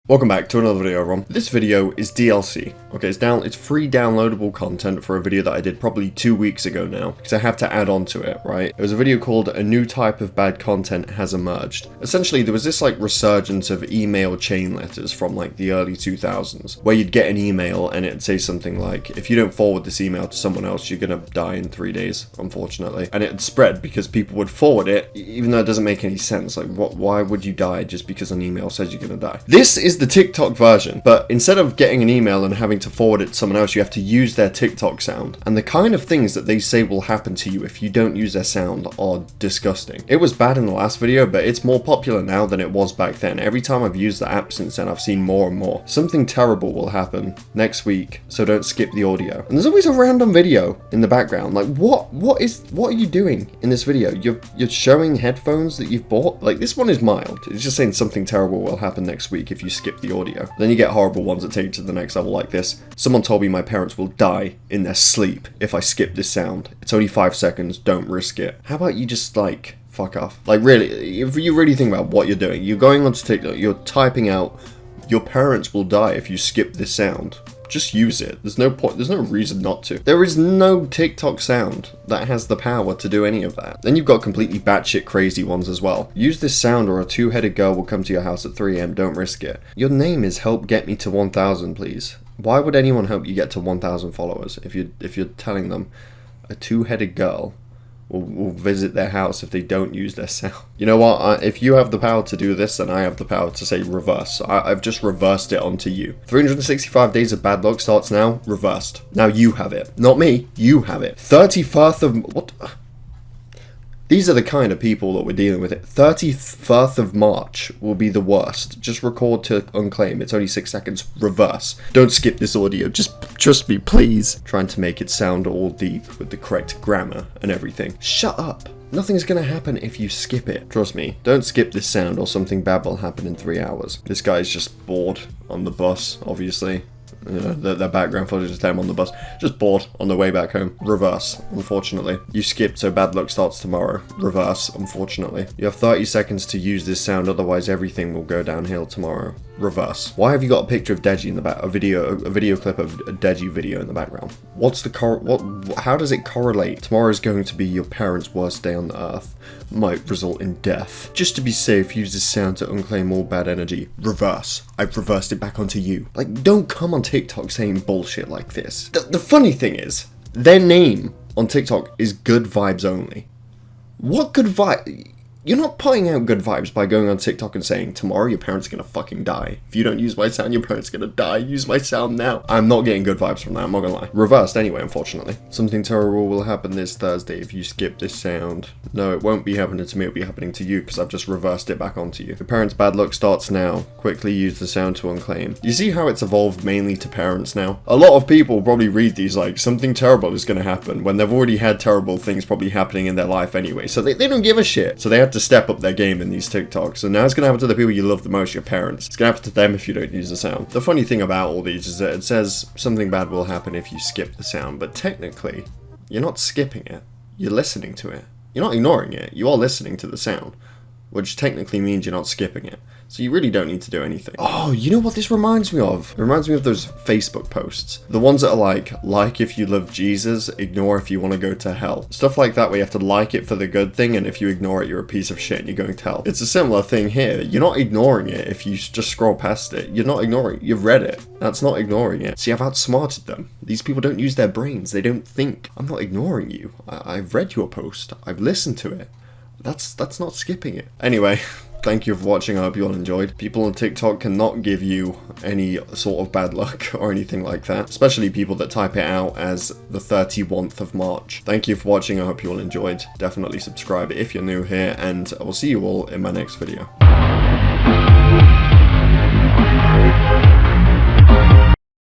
Welcome back to another video, Ron. This video is DLC. Okay, it's free downloadable content for a video that I did probably 2 weeks ago now, because I have to add on to it, right? It was a video called "A New Type of Bad Content Has Emerged." Essentially, there was this like resurgence of email chain letters from like the early 2000s, where you'd get an email and it'd say something like, if you don't forward this email to someone else, you're gonna die in 3 days, unfortunately. And it'd spread because people would forward it, even though it doesn't make any sense. Like, why would you die just because an email says you're gonna die? This is the TikTok version, but instead of getting an email and having to forward it to someone else, you have to use their TikTok sound. And the kind of things that they say will happen to you if you don't use their sound are disgusting. It was bad in the last video, but it's more popular now than it was back then. Every time I've used the app since then, I've seen more and more. Something terrible will happen next week, so don't skip the audio. And there's always a random video in the background. Like, what are you doing in this video? You're showing headphones that you've bought? Like, this one is mild. It's just saying something terrible will happen next week if you skip the audio. Then you get horrible ones that take you to the next level, like this. Someone told me my parents will die in their sleep if I skip this sound. It's only 5 seconds, don't risk it. How about you just, like, fuck off? Like, really, if you really think about what you're doing, you're going onto TikTok, you're typing out, your parents will die if you skip this sound. Just use it. There's no point, there's no reason not to. There is no TikTok sound that has the power to do any of that. Then you've got completely batshit crazy ones as well. Use this sound or a two-headed girl will come to your house at 3 AM, don't risk it. Your name is help get me to 1,000, please. Why would anyone help you get to 1,000 followers if you're telling them a two-headed girl will visit their house if they don't use their sound? You know what? If you have the power to do this, then I have the power to say reverse. So I've just reversed it onto you. 365 days of bad luck starts now. Reversed. Now you have it. Not me. You have it. 31st of... What? These are the kind of people that we're dealing with. 31st of March will be the worst. Just record to unclaim. It's only 6 seconds. Reverse. Don't skip this audio. Just trust me, please. Trying to make it sound all deep with the correct grammar and everything. Shut up. Nothing's gonna happen if you skip it. Trust me. Don't skip this sound or something bad will happen in 3 hours. This guy's just bored on the bus, obviously. You know, their background footage is them on the bus, just bored on the way back home. Reverse, unfortunately. You skipped, so bad luck starts tomorrow. Reverse, unfortunately. You have 30 seconds to use this sound, otherwise everything will go downhill tomorrow. Reverse. Why have you got a picture of Deji in the back? A video clip of a Deji video in the background. What's the how does it correlate? Tomorrow is going to be your parents' worst day on the earth. Might result in death. Just to be safe, use this sound to unclaim all bad energy. Reverse. I've reversed it back onto you. Like, don't come on TikTok saying bullshit like this. The funny thing is, their name on TikTok is good vibes only. What good vibe? You're not putting out good vibes by going on TikTok and saying, tomorrow your parents are gonna fucking die. If you don't use my sound, your parents are gonna die. Use my sound now. I'm not getting good vibes from that, I'm not gonna lie. Reversed anyway, unfortunately. Something terrible will happen this Thursday if you skip this sound. No, it won't be happening to me, it'll be happening to you, because I've just reversed it back onto you. Your parents' bad luck starts now. Quickly use the sound to unclaim. You see how it's evolved mainly to parents now? A lot of people probably read these like, something terrible is gonna happen, when they've already had terrible things probably happening in their life anyway. So they don't give a shit. So they have to step up their game in these TikToks. And now it's going to happen to the people you love the most, your parents. It's going to happen to them if you don't use the sound. The funny thing about all these is that it says something bad will happen if you skip the sound. But technically, you're not skipping it. You're listening to it. You're not ignoring it. You are listening to the sound, which technically means you're not skipping it. So you really don't need to do anything. Oh, you know what this reminds me of? It reminds me of those Facebook posts. The ones that are like if you love Jesus, ignore if you want to go to hell. Stuff like that where you have to like it for the good thing, and if you ignore it, you're a piece of shit and you're going to hell. It's a similar thing here. You're not ignoring it if you just scroll past it. You're not ignoring it. You've read it. That's not ignoring it. See, I've outsmarted them. These people don't use their brains. They don't think. I'm not ignoring you. I've read your post. I've listened to it. That's not skipping it. Anyway. Thank you for watching, I hope you all enjoyed. People on TikTok cannot give you any sort of bad luck or anything like that, especially people that type it out as the 31st of March. Thank you for watching, I hope you all enjoyed. Definitely subscribe if you're new here, and I will see you all in my next video.